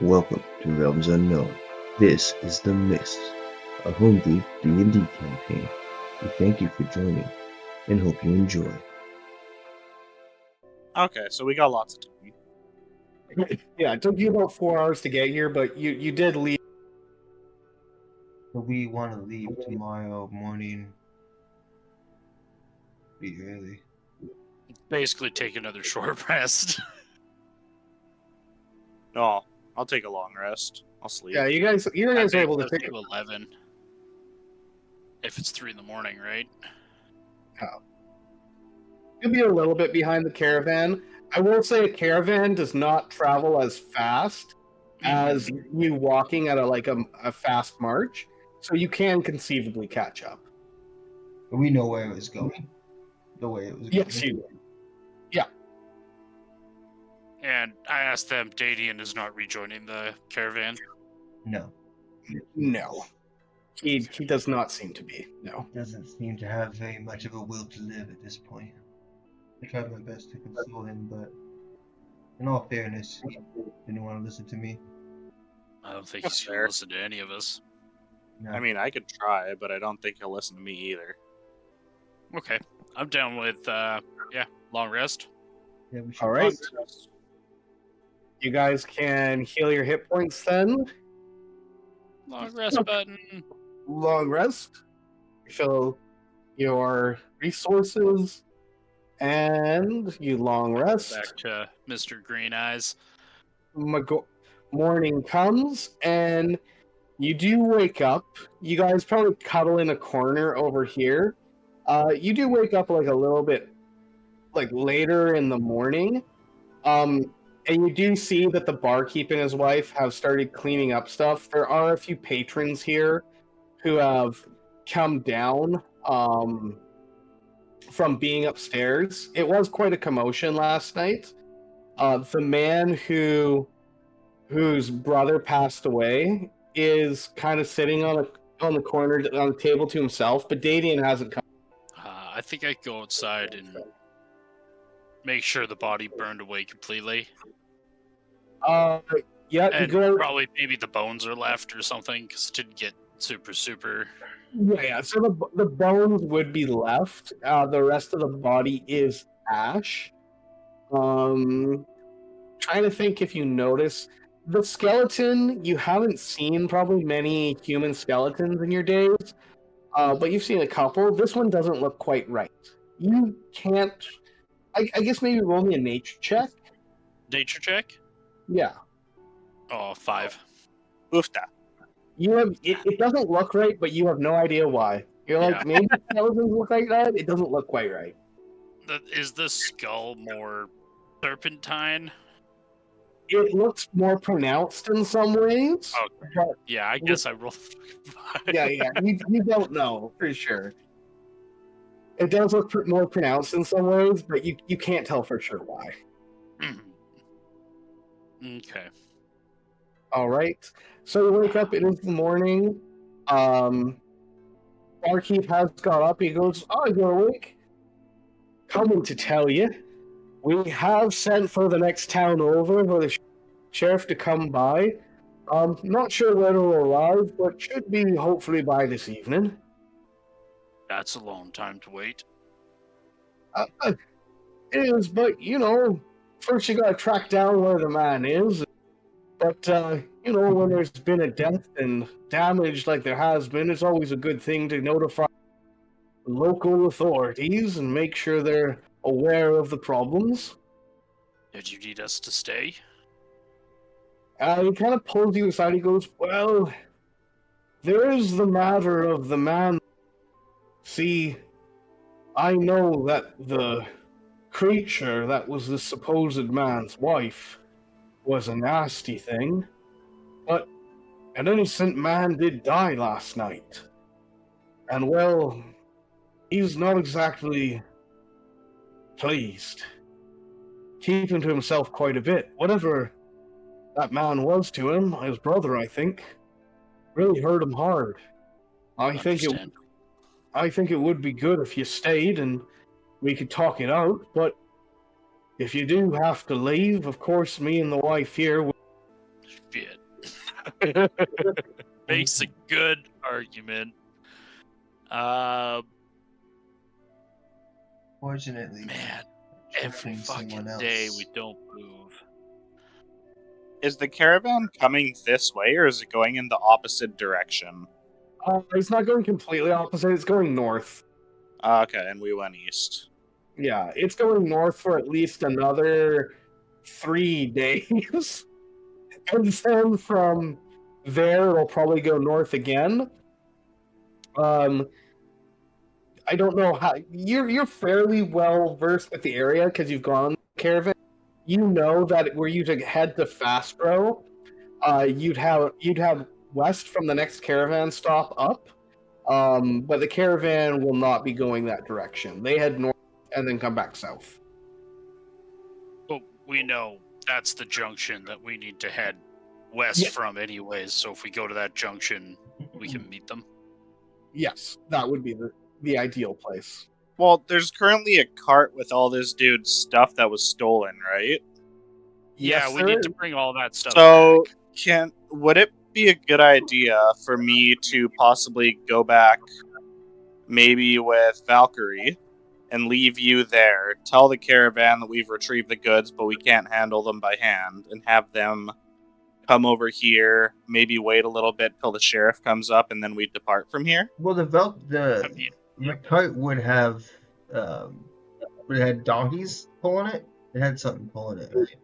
Welcome to Realms Unknown. This is the Mist, a Home-Brew D&D campaign. We thank you for joining and hope you enjoy. Okay, so we got lots of time. Yeah, it took you about 4 hours to get here, but you did leave. But we want to leave tomorrow morning. Be early. Basically, take another short rest. No, I'll take a long rest. I'll sleep. Yeah, you guys are able to Let's take. do 11. If it's 3 in the morning, right? You'll be a little bit behind the caravan. I will say a caravan does not travel as fast as you walking at a fast march, so you can conceivably catch up. But we know where it was going. The way it was going. Yes, you. And I asked them, Dadian is not rejoining the caravan. No. No. He does not seem to be. No. Doesn't seem to have very much of a will to live at this point. I tried my best to console him, but in all fairness, he didn't want to listen to me. I don't think That's he's going fair. to listen to any of us. No. I mean, I could try, but I don't think he'll listen to me either. Okay. I'm down with, long rest. Yeah, we should. All right. You guys can heal your hit points then. Long rest button. Long rest. Fill your resources, and you long rest. Back to Mr. Green Eyes. Morning comes, and you do wake up. You guys probably cuddle in a corner over here. You do wake up like a little bit like later in the morning. And you do see that the barkeep and his wife have started cleaning up stuff. There are a few patrons here who have come down from being upstairs. It was quite a commotion last night. The man whose brother passed away is kind of sitting on the corner on the table to himself, but Dadian hasn't come. I think I go outside and make sure the body burned away completely. Yeah, you And go. probably maybe the bones are left or something, because it didn't get super... Yeah, so the bones would be left. The rest of the body is ash. Trying to think if you notice the skeleton. You haven't seen probably many human skeletons in your days, but you've seen a couple. This one doesn't look quite right. You can't. I guess maybe roll me a nature check. Nature check? Yeah. Oh, 5. Oofta. You have it doesn't look right, but you have no idea why. You're like, Yeah. maybe skeletons look like that. It doesn't look quite right. Is the skull more serpentine? It looks more pronounced in some ways. Okay. But Yeah, I guess I rolled 5. yeah, you don't know for sure. It does look more pronounced in some ways, but you can't tell for sure why. Okay. All right. So you wake up. It is the morning. Barkeep has got up. He goes, "Oh, you're awake. Coming to tell you, we have sent for the next town over for the sheriff to come by. Not sure when it'll arrive, but should be hopefully by this evening." That's a long time to wait. It is, but first you gotta track down where the man is. But when there's been a death and damage like there has been, it's always a good thing to notify local authorities and make sure they're aware of the problems. Did you need us to stay? He kind of pulls you aside. He goes, "Well, there's the matter of the man. See, I know that the creature that was the supposed man's wife was a nasty thing, but an innocent man did die last night. And well, he's not exactly pleased. Keeping to himself quite a bit. Whatever that man was to him, his brother, I think, really hurt him hard. I think it would be good if you stayed and we could talk it out, but if you do have to leave, of course, me and the wife here will Yeah, Makes a good argument. Fortunately, Man, I'm every trusting fucking someone else. day we don't move. Is the caravan coming this way, or is it going in the opposite direction? It's not going completely opposite. It's going north. Okay, and we went east. Yeah, it's going north for at least another 3 days. And then from there, it'll probably go north again. I don't know how you're fairly well versed with the area because you've gone caravan. You know that were you to head to Fastro, you'd have west from the next caravan stop up. But the caravan will not be going that direction. They head north and then come back south. But we know that's the junction that we need to head west from anyways, so if we go to that junction, we can meet them. Yes, that would be the ideal place. Well, there's currently a cart with all this dude's stuff that was stolen, right? Yeah, Yes, we need to bring all that stuff So, back. would it be a good idea for me to possibly go back, maybe with Valkyrie, and leave you there, tell the caravan that we've retrieved the goods, but we can't handle them by hand, and have them come over here, maybe wait a little bit till the sheriff comes up, and then we depart from here? Well, the cart would have donkeys pulling it. It had something pulling it, right?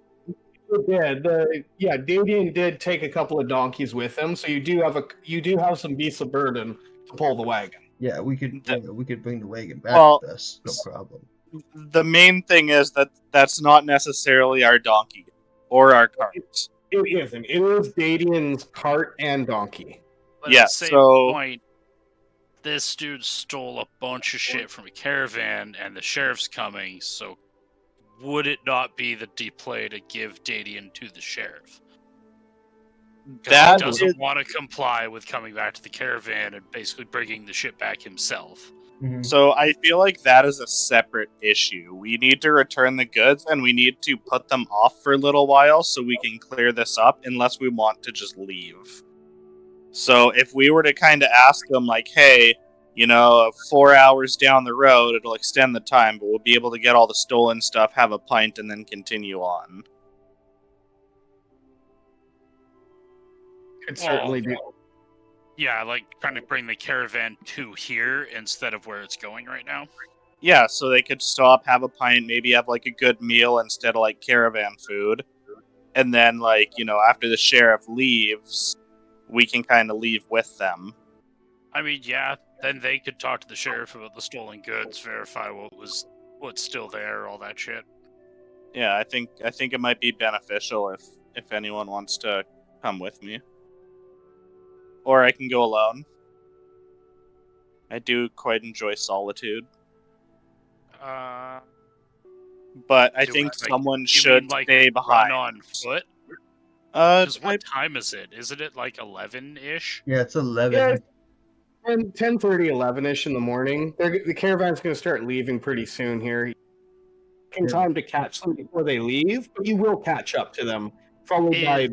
Yeah, Dadian did take a couple of donkeys with him, so you do have some beasts of burden to pull the wagon. Yeah, we could bring the wagon back Well, with us, no problem. The main thing is that that's not necessarily our donkey or our cart. It isn't. It is Dadian's cart and donkey. But Yeah, at the same so- point, this dude stole a bunch of shit from a caravan, and the sheriff's coming, so would it not be the deep play to give Dadian to the sheriff? That He doesn't want to comply with coming back to the caravan and basically bringing the shit back himself. Mhm. So I feel like that is a separate issue. We need to return the goods, and we need to put them off for a little while so we can clear this up, unless we want to just leave. So if we were to kind of ask them, like, hey, 4 hours down the road, it'll extend the time, but we'll be able to get all the stolen stuff, have a pint, and then continue on. Could certainly do. Yeah, like trying to bring the caravan to here instead of where it's going right now. Yeah, so they could stop, have a pint, maybe have like a good meal instead of like caravan food. And then, like, after the sheriff leaves, we can kind of leave with them. I mean, yeah, then they could talk to the sheriff about the stolen goods, verify what's still there, all that shit. Yeah, I think it might be beneficial if anyone wants to come with me. Or I can go alone. I do quite enjoy solitude. But I think someone should stay behind. Run on foot? Because what time is it? Isn't it like 11-ish? Yeah, it's 11. Yeah, 10:30, 11-ish in the morning. The caravan's going to start leaving pretty soon here. In time to catch them before they leave, but you will catch up to them probably by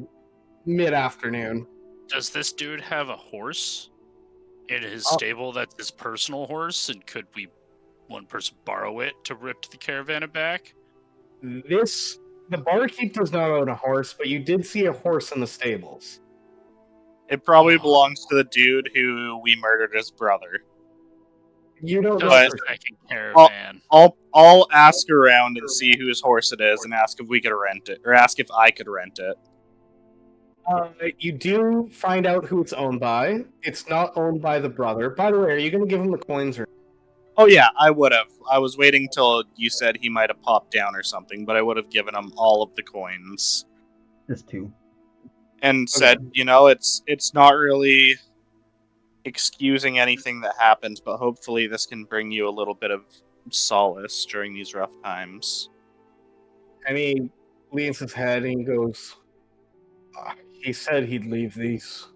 mid-afternoon. Does this dude have a horse in his stable that's his personal horse? And could one person borrow it to rip the caravan back? The barkeep does not own a horse, but you did see a horse in the stables. It probably belongs to the dude who we murdered his brother. You don't know. But second caravan. I'll ask around and see whose horse it is, and ask if we could rent it, or ask if I could rent it. You do find out who it's owned by. It's not owned by the brother. By the way, are you going to give him the coins? Oh yeah, I would have. I was waiting till you said he might have popped down or something, but I would have given him all of the coins. Just 2. And said, it's not really excusing anything that happened, but hopefully this can bring you a little bit of solace during these rough times. And he leans his head and he goes, he said he'd leave these.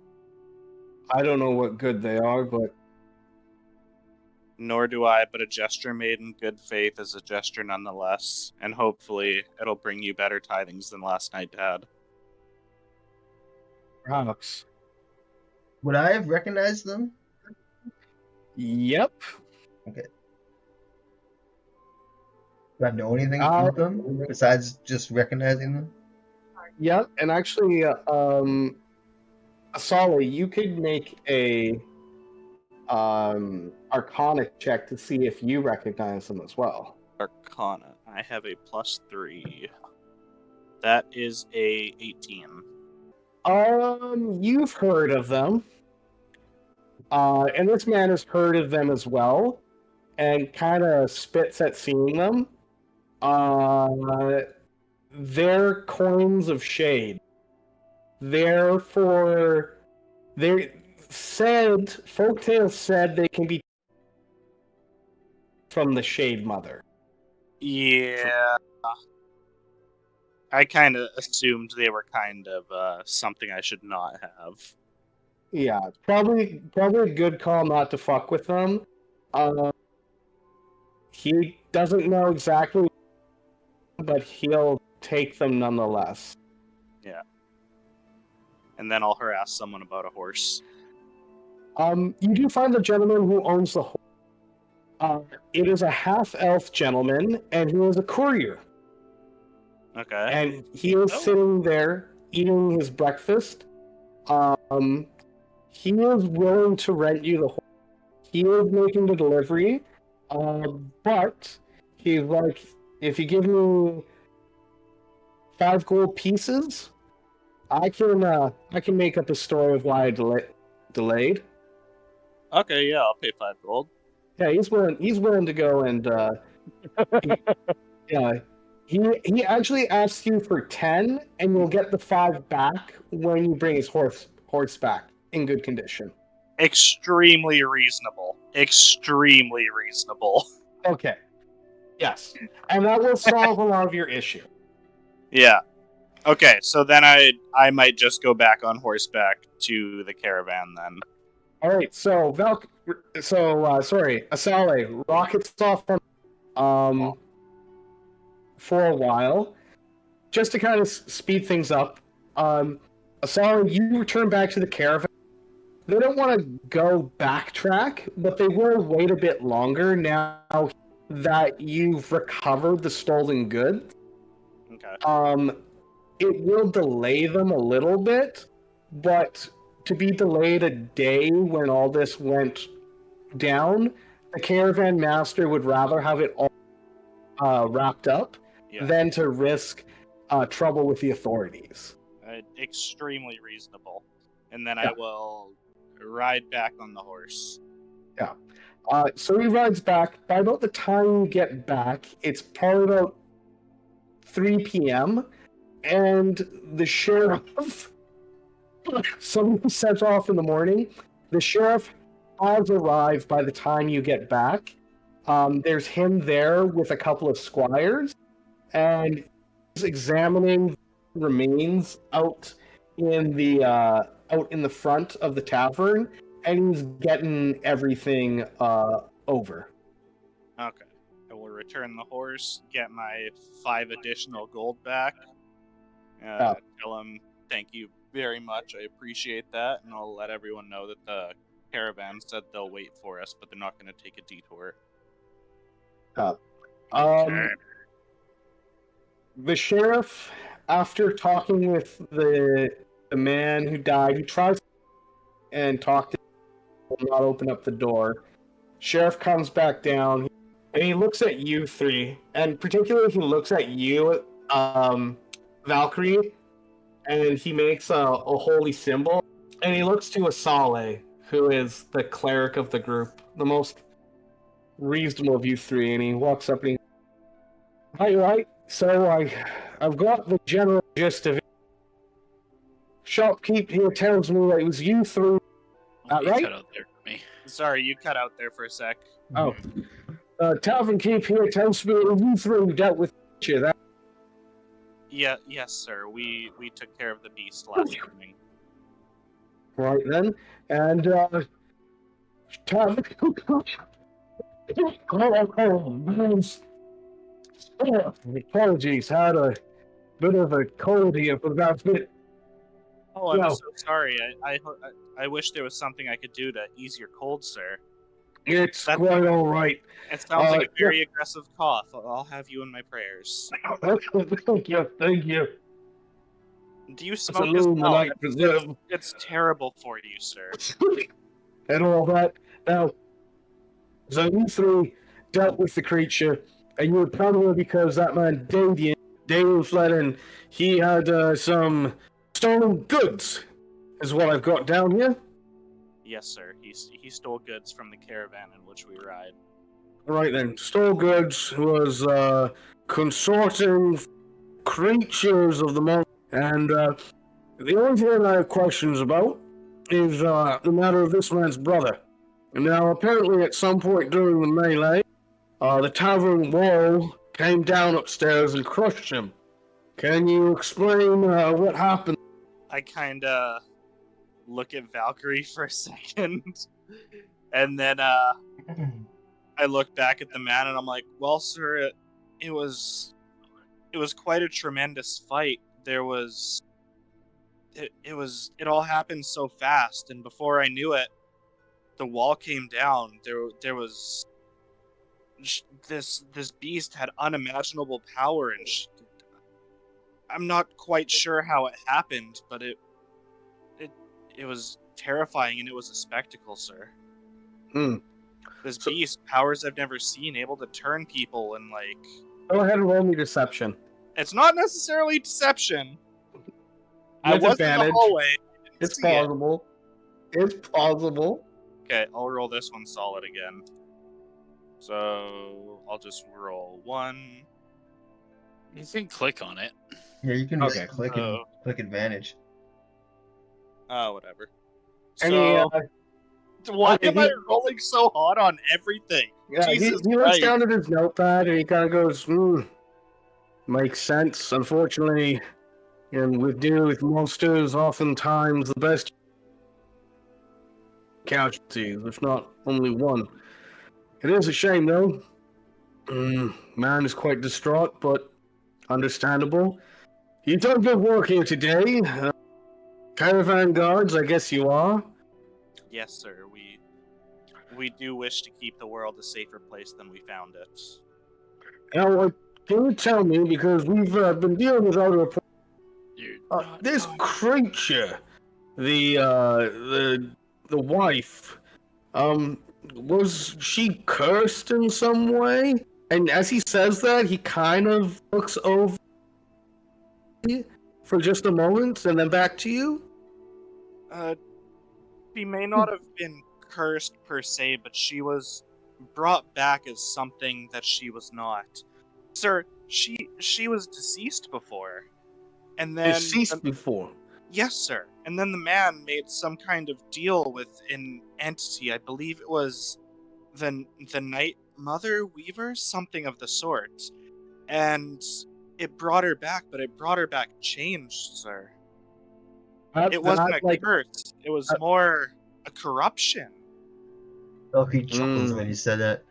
I don't know what good they are, but... Nor do I, but a gesture made in good faith is a gesture nonetheless, and hopefully it'll bring you better tidings than last night had. Perhaps. Would I have recognized them? Yep. Okay. Do I know anything about them besides just recognizing them? Yep. And actually, Asali, you could make a Arcana check to see if you recognize them as well. Arcana. I have a +3. That is a 18. You've heard of them. And this man has heard of them as well, and kind of spits at seeing them. They're coins of shade. Therefore, folktales said they can be from the Shade Mother. Yeah. I kind of assumed they were kind of something I should not have. Yeah, probably a good call not to fuck with them. He doesn't know exactly, but he'll take them nonetheless. Yeah. And then I'll harass someone about a horse. You do find the gentleman who owns the horse. It is a half-elf gentleman, and he is a courier. Okay. And he is sitting there eating his breakfast. He is willing to rent you the horse. He is making the delivery, but he's like, if you give me 5 gold pieces, I can make up a story of why I delayed. Okay, yeah, I'll pay 5 gold. Yeah, he's willing to go and yeah. He actually asks you for 10, and you'll get the 5 back when you bring his horse back in good condition. Extremely reasonable. Extremely reasonable. Okay. Yes. And that will solve a lot of your issue. Yeah. Okay, so then I might just go back on horseback to the caravan then. All right. So Asale rockets off from for a while, just to kind of speed things up. Asale, you return back to the caravan. They don't want to go backtrack, but they will wait a bit longer now that you've recovered the stolen goods. Okay. It will delay them a little bit, but to be delayed a day when all this went down, the caravan master would rather have it all wrapped up than to risk trouble with the authorities. Extremely reasonable. And then I will ride back on the horse. Yeah. So he rides back. By about the time you get back, it's probably about 3 p.m. And the sheriff, somebody sent off in the morning. The sheriff has arrived by the time you get back. There's him there with a couple of squires, and he's examining remains out in the front of the tavern, and he's getting everything over. Okay. I will return the horse, get my 5 additional gold back. Tell him thank you very much. I appreciate that, and I'll let everyone know that the caravan said they'll wait for us, but they're not going to take a detour. The sheriff, after talking with the man who died, he tries and talk to him, will not open up the door. Sheriff comes back down, and he looks at you three, and particularly he looks at you, Valkyrie, and he makes a holy symbol, and he looks to Asale, who is the cleric of the group, the most reasonable of you three, and he walks up and he, right, so I've got the general gist of it. Shopkeep here tells me that it was you three, right? Cut out there for me. Sorry, you cut out there for a sec. Oh. Tavern Keep here tells me that you three dealt with you. Yeah, yes, sir. We took care of the beast last evening. Right then, and Tavern. Apologies, had a bit of a cold here for that bit. Oh, I'm No. so sorry. I wish there was something I could do to ease your cold, sir. It's That- quite all right. It sounds like a yeah. very aggressive cough. I'll have you in my prayers. Thank you. Do you It's a smoke as well? Illuminati preserve. It's terrible for you, sir. And all that. Now, so you three dealt with the creature, and you were probably because that man Damien fled, and he had some stolen goods, is what I've got down here. Yes, sir. He stole goods from the caravan in which we ride. Right then, stole goods was consorting creatures of the month, and the only thing I have questions about is the matter of this man's brother. Now, apparently, at some point during the melee, the tavern wall came down upstairs and crushed him. Can you explain what happened? I kind of look at Valkyrie for a second, and then I look back at the man, and I'm like, "Well, sir, it was quite a tremendous fight. There was it all happened so fast, and before I knew it, the wall came down. There was this beast had unimaginable power, and I'm not quite sure how it happened, but it was terrifying, and it was a spectacle, sir. This beast, powers I've never seen, able to turn people, and like, Go ahead and roll me deception. it's not necessarily deception. I With was in the advantage. hallway. It's plausible. It's plausible. Okay, I'll roll this one solid again. So I'll just roll 1. You can click on it. Yeah, you can Okay. just click advantage. Oh, whatever. Any, So why okay, am I rolling so hot on everything? yeah, Jesus he looks Christ. down at his notepad and he kind of goes, makes sense. Unfortunately, and with dealing with monsters, oftentimes the best casualties, if not only one. It is a shame, though. Man is quite distraught, but understandable. You've done good work here today. Caravan guards, I guess you are. Yes, sir. We do wish to keep the world a safer place than we found it. Now, can you tell me, because we've been dealing with other reports, You're this not- creature, the wife, was she cursed in some way? And as he says that, he kind of looks over for just a moment and then back to you. She may not have been cursed per se, but she was brought back as something that she was not. Sir, she was deceased before. And then Deceased before. Yes, sir. And then the man made some kind of deal with an entity. I believe it was the Night Mother Weaver, something of the sort. And it brought her back, but it brought her back changed, sir. It wasn't a curse. It was more a corruption. Oh, he chuckles when he said that.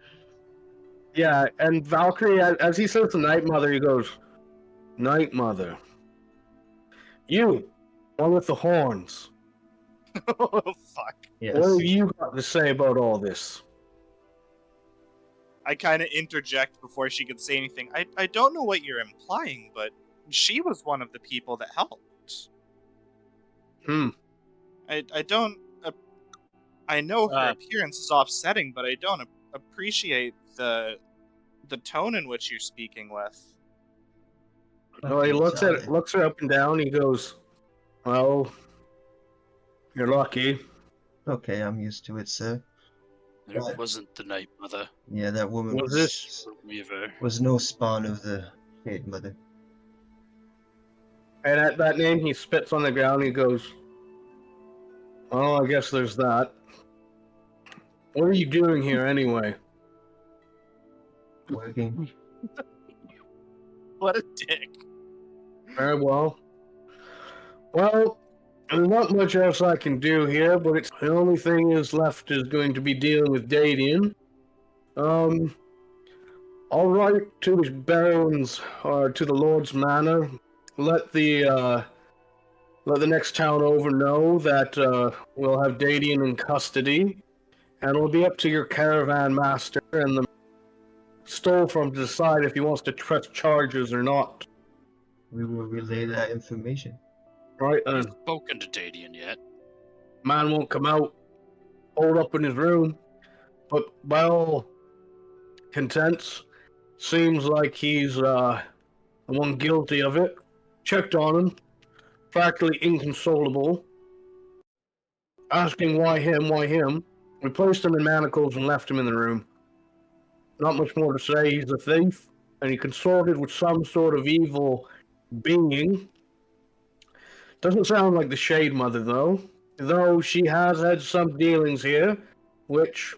Yeah, and Valkyrie, as he says the Night Mother, he goes, Night Mother. You, one with the horns. Oh, fuck. Yes. What have you got to say about all this? I kind of interject before she could say anything. I don't know what you're implying, but she was one of the people that helped. I don't... I know her appearance is offsetting, but I don't appreciate the tone in which you're speaking with. Well, he looks her up and down. He goes, "Well, you're lucky." Okay, I'm used to it, sir. It wasn't the Night Mother. Yeah, that woman Was this- Weaver. was no spawn of the Shade Mother. And at that name, he spits on the ground. He goes, "Well, I guess there's that. What are you doing here anyway?" Working. What a dick. Very well. Well, there's not much else I can do here, but it's the only thing is left is going to be dealing with Dadian. I'll write to the barons or to the Lord's Manor. Let the let the next town over know that we'll have Dadian in custody, and it'll be up to your caravan master and the stole from to decide if he wants to press charges or not. We will relay that information. Right You've then, spoken to Dadian yet? man won't come out, hold up in his room, but by all contents, seems like he's the one guilty of it. Checked on him, practically inconsolable, asking why him, why him. We placed him in manacles and left him in the room. Not much more to say. He's a thief, and he consorted with some sort of evil being. Doesn't sound like the Shade Mother, though she has had some dealings here, which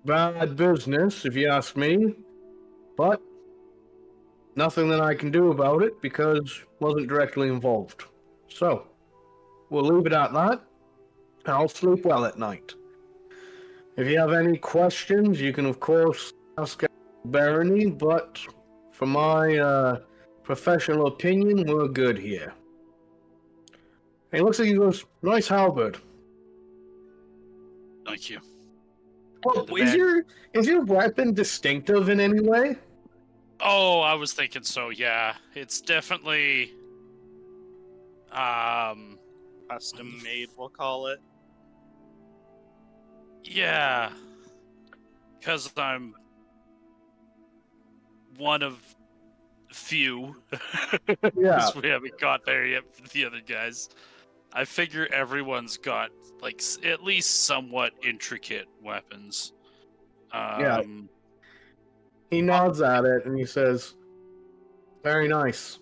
bad business, if you ask me. But nothing that I can do about it because wasn't directly involved. So we'll leave it at that, and I'll sleep well at night. If you have any questions, you can of course ask Barony, but from my professional opinion, we're good here. And he looks like he goes, nice halberd. Thank you. Oh, The is your weapon distinctive in any way? Oh, I was thinking so. Yeah, it's definitely Custom made, we'll call it. yeah, because I'm one of few. Yeah. We haven't got there yet for the other guys. I figure everyone's got like at least somewhat intricate weapons. Yeah. He nods at it and he says, very nice.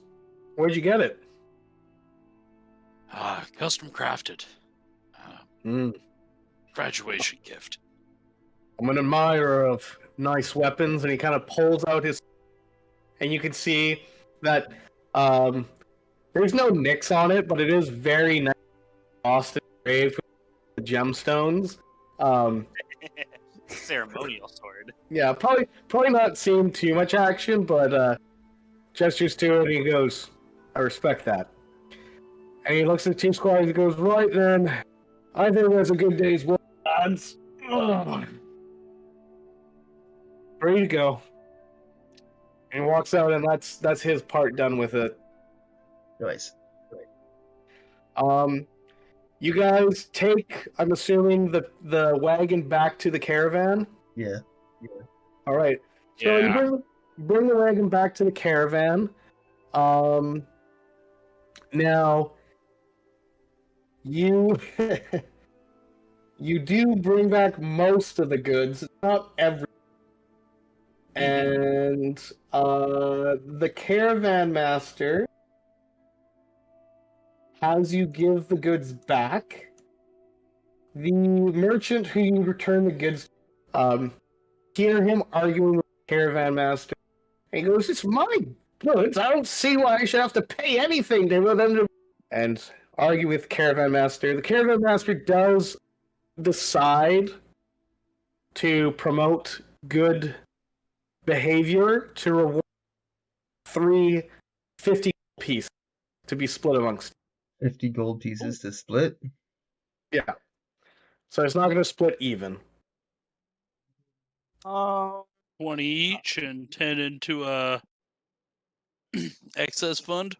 Where'd you get it? Custom crafted. Graduation gift. I'm an admirer of nice weapons, and he kind of pulls out his, and you can see that there's no nicks on it, but it is very nice, Austin engraved with the gemstones. Ceremonial sword. Yeah, probably not seeing too much action, but gestures to it, and he goes, "I respect that." And he looks at the Chief Squire and he goes, "Right then, I think that's a good day's work, lads. Ugh. Ready to go." And he walks out, and that's his part done with it. Nice. You guys take, I'm assuming, the wagon back to the caravan. Yeah. All right. So Yeah. you bring the wagon back to the caravan. Now you you do bring back most of the goods, not every. And the caravan master has you give the goods back. The merchant who you return the goods, hear him arguing with the caravan master. And he goes, "It's my goods. I don't see why I should have to pay anything to them to..." And argue with the caravan master. The caravan master does decide to promote good behavior to reward 350 pieces to be split amongst. 50 gold pieces to split. Yeah. So it's not going to split even. 20 each and 10 into a excess fund.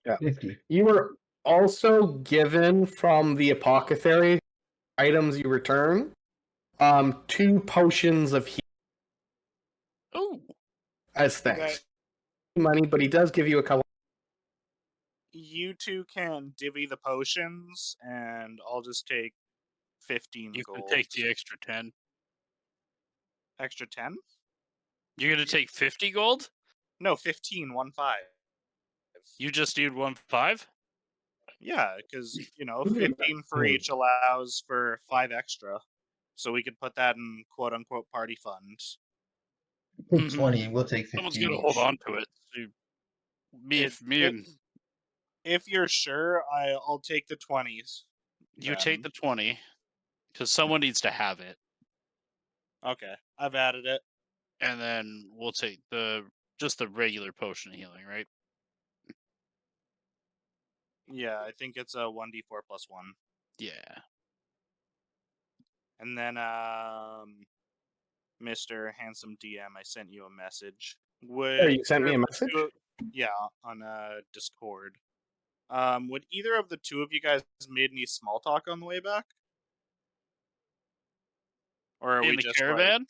Yeah. 50. You were also given from the apothecary items you return 2 potions of healing Oh, as thanks. Okay. Money, but he does give you a couple. You two can divvy the potions, and I'll just take 15 you gold. can take the extra 10. Extra 10? You're gonna take 50 gold? No, 15, 1-5. You just need 1-5? Yeah, because, 15 for each allows for 5 extra. So we could put that in quote-unquote party fund. 20. We'll take 15 Someone's gonna each. hold on to it. So If you're sure, I'll take the 20s. you take the 20, because someone needs to have it, Okay, I've added it. and then we'll take just the regular potion of healing, right? Yeah, I think it's a 1d4 plus 1. Yeah. And then, Mr. Handsome DM, I sent you a message. Oh, you sent me a message? Yeah, on Discord. Would either of the two of you guys made any small talk on the way back? Or are In we the just caravan?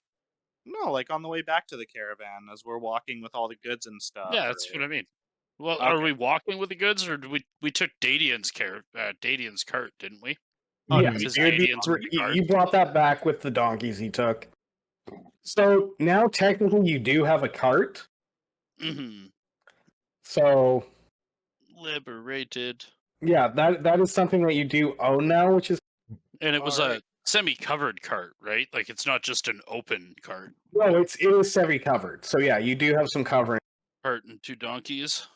no, like on the way back to the caravan as we're walking with all the goods and stuff. Yeah, that's what I mean. Well, Okay. are we walking with the goods, or did we took Dadian's cart, didn't we? Oh, Yeah, did we Says take Dadian's with the cart. you brought that back with the donkeys he took. So now technically you do have a cart. Mm-hmm. So Liberated. yeah, that is something that you do own now, which is And it was Alright. a semi-covered cart, right? Like it's not just an open cart. no, it is semi-covered. So yeah, you do have some covering. Cart and 2 donkeys.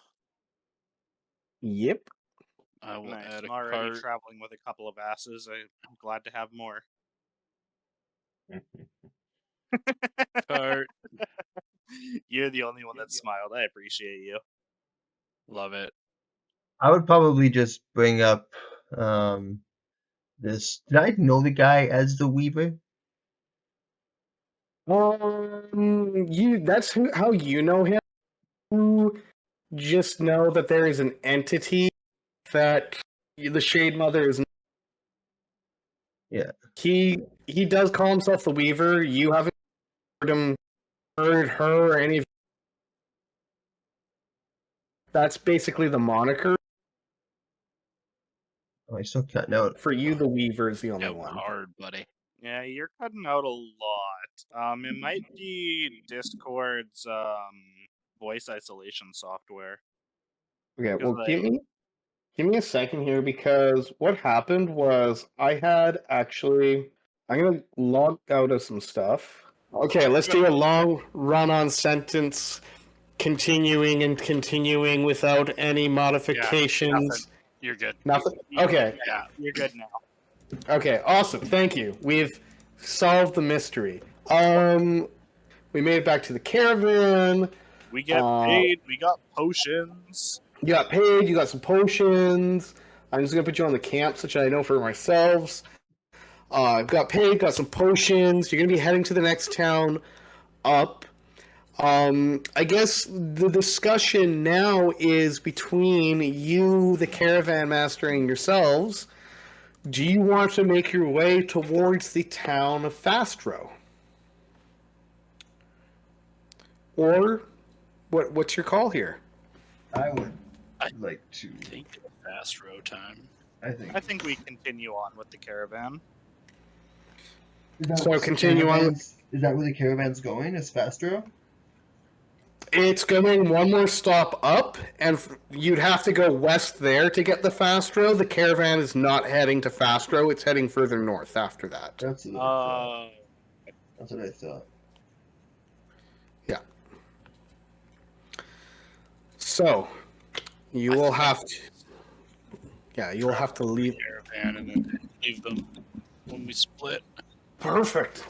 Yep. I will Nice. add I'm a already cart. traveling with a couple of asses. I'm glad to have more. Cart. You're the only one that smiled. I appreciate you. Love it. I would probably just bring up this. Did I know the guy as the Weaver? How you know him. You just know that there is an entity that the Shade Mother is. Yeah. He does call himself the Weaver. You haven't heard her or any of. That's basically the moniker. Oh, I still cutting out. For you, the Weaver is the only Out one. hard, buddy. Yeah, you're cutting out a lot. It might be Discord's voice isolation software. Okay, well, Because give me a second here because what happened was I had actually. I'm gonna log out of some stuff. Okay, let's do a long run-on sentence, continuing and continuing without any modifications. You're good. Nothing. Okay. Yeah, you're good now. Okay. Awesome. Thank you. We've solved the mystery. We made it back to the caravan. We get paid. We got potions. You got paid. You got some potions. I'm just gonna put you on the camps, which I know for myself. Got paid. Got some potions. You're gonna be heading to the next town up. I guess the discussion now is between you, the caravan master, and yourselves. Do you want to make your way towards the town of Fastro? Or what's your call here? I would like to. I think fast road time. I think we continue on with the caravan. So continue on. Is that where the caravan's going? Is Fastro? It's going one more stop up, and you'd have to go west there to get the Fastro. The caravan is not heading to Fastro; it's heading further north after that. That's what I thought. That's what I thought. Yeah. So you will have to. Yeah, you'll have to leave. Caravan and then leave them when we split. Perfect.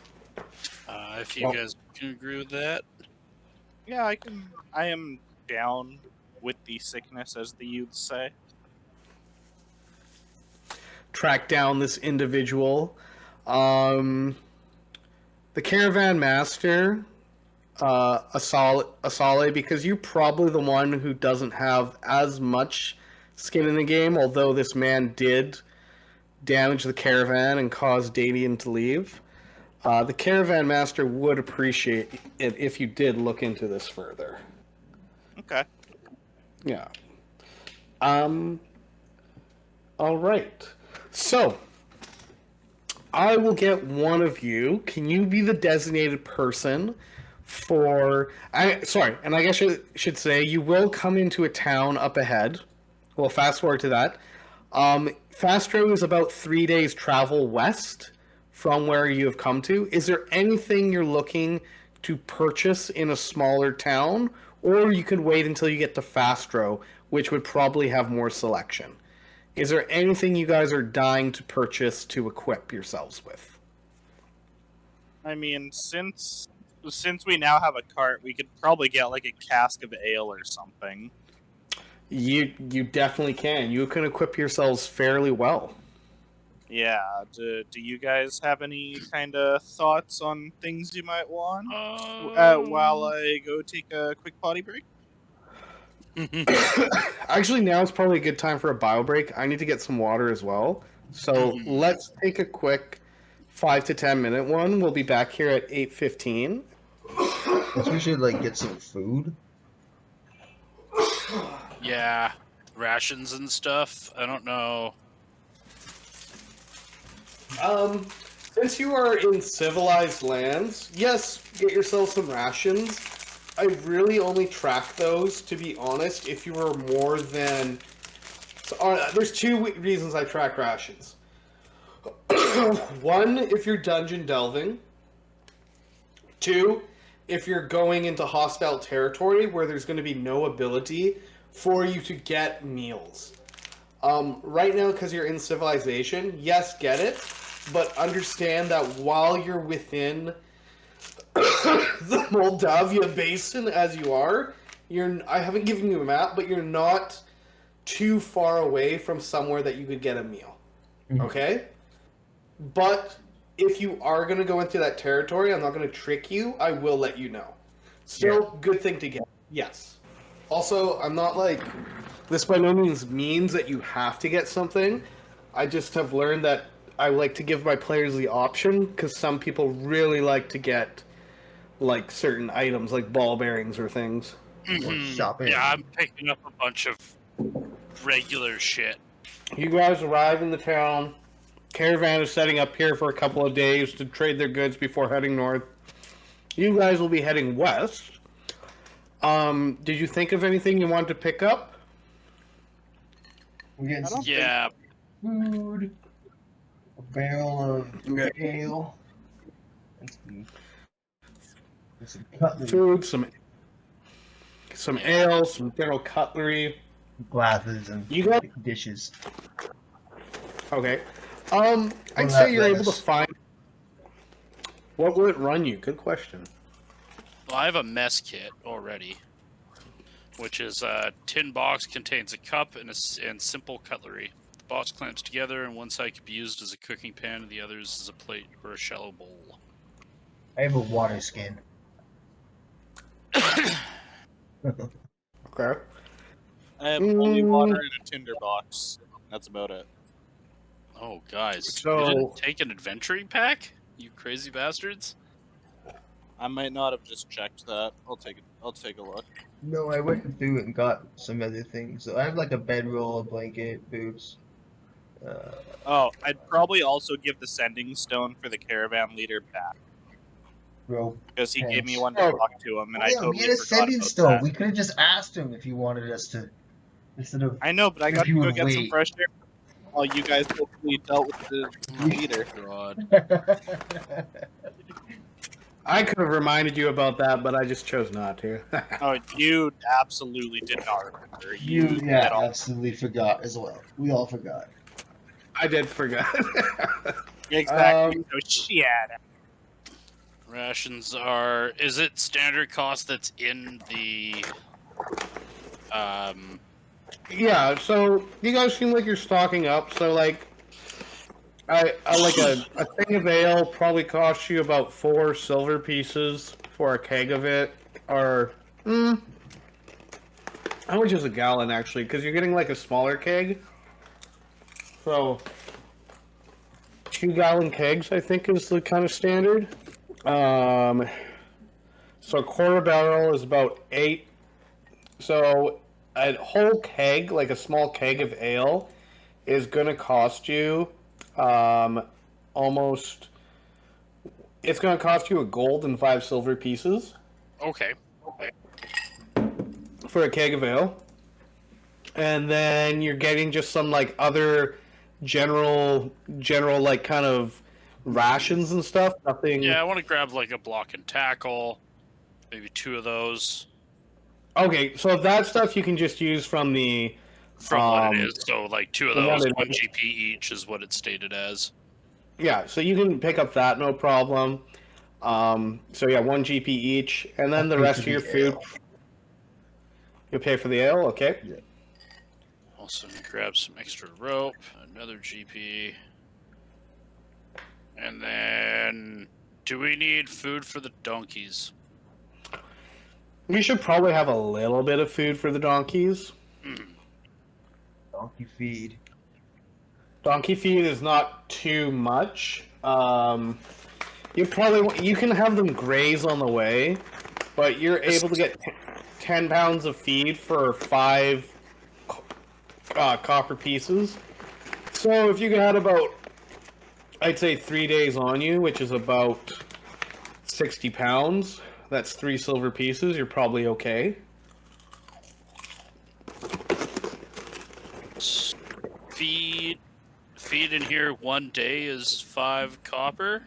If you guys can agree with that. Yeah, I can. I am down with the sickness, as the youths say. Track down this individual. The caravan master, Asale, because you're probably the one who doesn't have as much skin in the game, although this man did damage the caravan and cause Dadian to leave. The caravan master would appreciate it if you did look into this further. Okay. Yeah. All right. So, I will get one of you. Can you be the designated person for... and I guess I should say, you will come into a town up ahead. We'll fast forward to that. Fastro is about 3 days travel west from where you have come to. Is there anything you're looking to purchase in a smaller town? Or you could wait until you get to Fastro, which would probably have more selection. Is there anything you guys are dying to purchase to equip yourselves with? I mean, since we now have a cart, we could probably get like a cask of ale or something. You definitely can. You can equip yourselves fairly well. Yeah. Do you guys have any kind of thoughts on things you might want? While I go take a quick potty break. Actually, now is probably a good time for a bio break. I need to get some water as well. So let's take a quick 5 to 10 minute one. We'll be back here at 8:15. Guess we should like get some food. Yeah, rations and stuff. I don't know. Since you are in civilized lands, yes, get yourself some rations. I really only track those, to be honest, if you are more than... there's two reasons I track rations. One, if you're dungeon delving. Two, if you're going into hostile territory where there's going to be no ability for you to get meals. Right now, because you're in civilization, yes, get it, but understand that while you're within the Moldavia Basin as you are, I haven't given you a map, but you're not too far away from somewhere that you could get a meal. Mhm. Okay? But if you are going to go into that territory, I'm not going to trick you. I will let you know. Still, good thing to get. Yes. Also, I'm not like... This by no means means that you have to get something. I just have learned that I like to give my players the option, because some people really like to get like certain items, like ball bearings or things. Shopping. Yeah, I'm picking up a bunch of regular shit. You guys arrive in the town. Caravan is setting up here for a couple of days to trade their goods before heading north. You guys will be heading west. Did you think of anything you wanted to pick up? We're getting some Yeah, food, a barrel of ale, and some cutlery, Food, some ale, some general cutlery. glasses, and You got dishes. okay. Well, I'd say you're able to lettuce. find. What will it run you? Good question. well, I have a mess kit already, which is a tin box contains a cup and simple cutlery. The box clamps together, and one side can be used as a cooking pan, and the other is as a plate or a shallow bowl. I have a water skin. Okay. I have only water in a tinderbox. That's about it. Oh, guys, So- you didn't take an adventuring pack? You crazy bastards! I might not have just checked that. I'll take a look. No, I went through it and got some other things. So I have like a bedroll, a blanket, boots. Oh, I'd probably also give the sending stone for the caravan leader back Rope. because he gave me Thanks. one to talk to him, and I Yeah, totally we had a forgot sending about stone. that. We could have just asked him if he wanted us to, instead of. I know, but I If got to you go would get some wait. fresh air. While you guys hopefully dealt with the leader. God. I could have reminded you about that, but I just chose not to. Oh, you absolutely did not remember. You, did yeah, all- absolutely forgot as well. We all forgot. I did forget. Exactly. So shit. Rations are. Is it standard cost that's in the. Yeah, so you guys seem like you're stocking up. So like, I like a thing of ale probably costs you about 4 silver pieces for a keg of it, or how much is a gallon actually? Because you're getting like a smaller keg. So 2-gallon kegs, I think, is the kind of standard. So a quarter barrel is about 8. So a whole keg, like a small keg of ale, is going to cost you almost. It's going to cost you a gold and 5 silver pieces Okay. for a keg of ale, and then you're getting just some like other general like kind of rations and stuff. Nothing. Yeah, I want to grab like a block and tackle, maybe 2 of those. Okay, so that stuff you can just use from the. From what it is, so like 2 of from what those, it 1 is. GP each is what it's stated as. Yeah, so you can pick up that, no problem. So yeah, 1 GP each, and then I'll the pay rest for of your the food. ale. You pay for the ale, okay? Yeah. Also gonna grab some extra rope, another GP. And then, do we need food for the donkeys? We should probably have a little bit of food for the donkeys. Donkey feed. Donkey feed is not too much. You can have them graze on the way, but you're able to get 10 pounds of feed for 5 copper pieces. So if you had about, I'd say 3 days on you, which is about 60 pounds, that's 3 silver pieces, you're probably okay. Feed in here 1 day is 5 copper?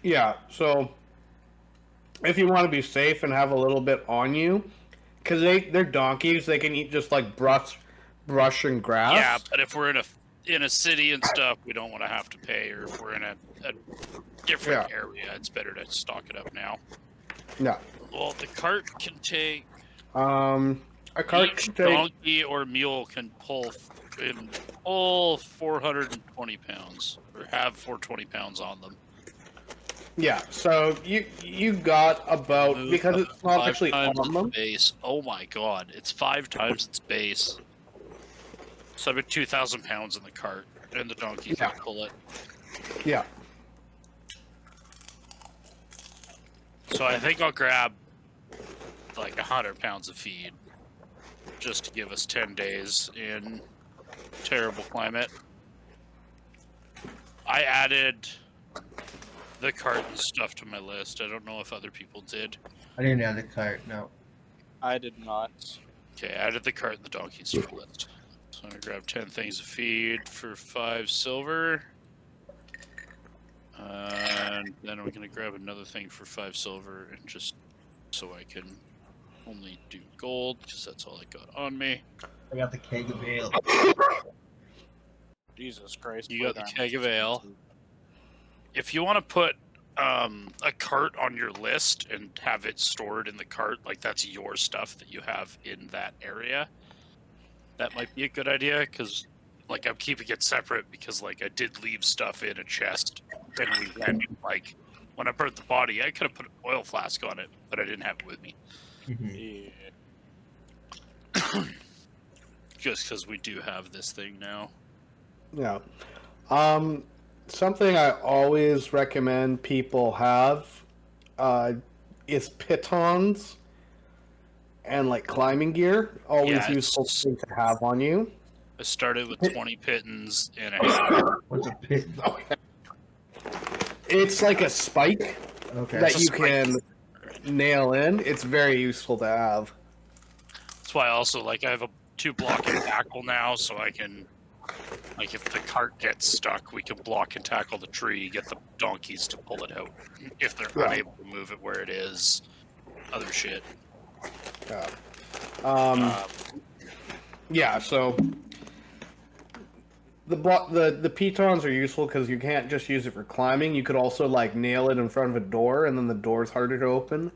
Yeah, so if you want to be safe and have a little bit on you, because they're donkeys, they can eat just like brush and grass. Yeah, but if we're in a city and stuff, we don't want to have to pay, or if we're in a different area, it's better to stock it up now. Yeah. Well, the cart can take... A cart each can take... donkey or mule can pull 420 pounds, or have 420 pounds on them. Yeah, so you got about, Move because it's not 5 actually times on its them. base. Oh my god, it's 5 times its base. So I have 2,000 pounds in the cart, and the donkey can pull it. Yeah. So I think I'll grab like 100 pounds of feed, just to give us 10 days in terrible climate. I added the cart and stuff to my list. I don't know if other people did. I didn't have the cart, no. I did not. Okay, I added the cart and the donkeys to the list. So I'm gonna grab 10 things of feed for 5 silver. And then I'm gonna grab another thing for 5 silver, and just so I can only do gold, because that's all I got on me. I got the keg of ale. Jesus Christ. You got the keg of ale. If you want to put a cart on your list and have it stored in the cart, like that's your stuff that you have in that area, that might be a good idea, because like I'm keeping it separate, because like I did leave stuff in a chest, and we went, like when I burnt the body, I could have put an oil flask on it, but I didn't have it with me. Yeah. Just because we do have this thing now. Yeah. Something I always recommend people have is pitons and like climbing gear. Always useful thing to have on you. I started with 20 pitons and a hammer. What's a pit? It's like a spike Okay. that you can nail in. It's very useful to have. That's why I also like I have a 2 block and tackle now, so I can, like, if the cart gets stuck, we can block and tackle the tree, get the donkeys to pull it out if they're unable to move it where it is. Other shit. Yeah. So the pitons are useful because you can't just use it for climbing. You could also like nail it in front of a door, and then the door's harder to open.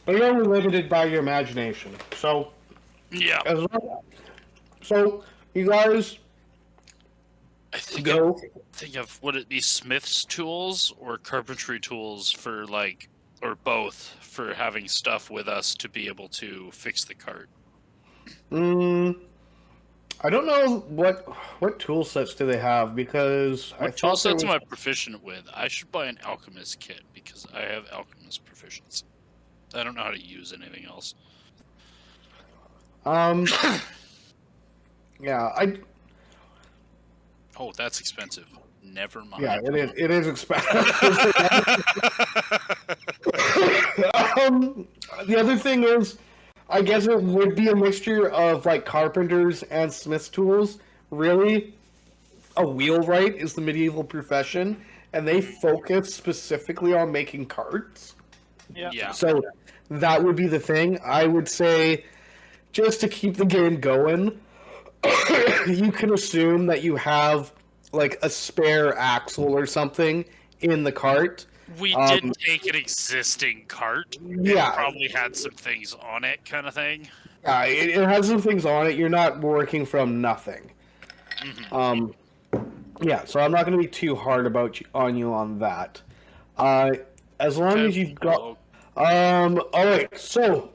But you're only limited by your imagination. So yeah. So you guys I think go. Think of, would it be Smith's tools or carpentry tools for like, or both, for having stuff with us to be able to fix the cart? I don't know what tool sets do they have, because What tool sets am I proficient with? I should buy an alchemist kit because I have alchemist proficiency. I don't know how to use anything else. Yeah, Oh, that's expensive. Never mind. Yeah, it is expensive. The other thing is, I guess it would be a mixture of like carpenters and smith's tools. Really, a wheelwright is the medieval profession, and they focus specifically on making carts. Yeah. So that would be the thing. I would say, just to keep the game going, you can assume that you have like a spare axle or something in the cart. We did take an existing cart. Yeah. It probably had some things on it, kind of thing. It has some things on it. You're not working from nothing. Mhm. Yeah, so I'm not going to be too hard on you on that. As long Okay. as you've got. Well, All right. So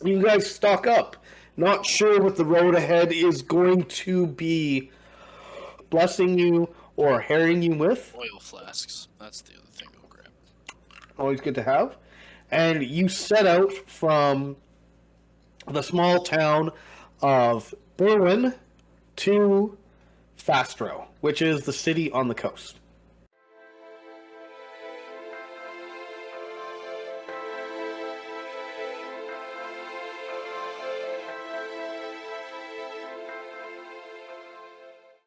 you guys stock up. Not sure what the road ahead is going to be blessing you or harrying you with. oil flasks. That's the other thing I'll grab. Always good to have. And you set out from the small town of Berwyn to Fastro, which is the city on the coast.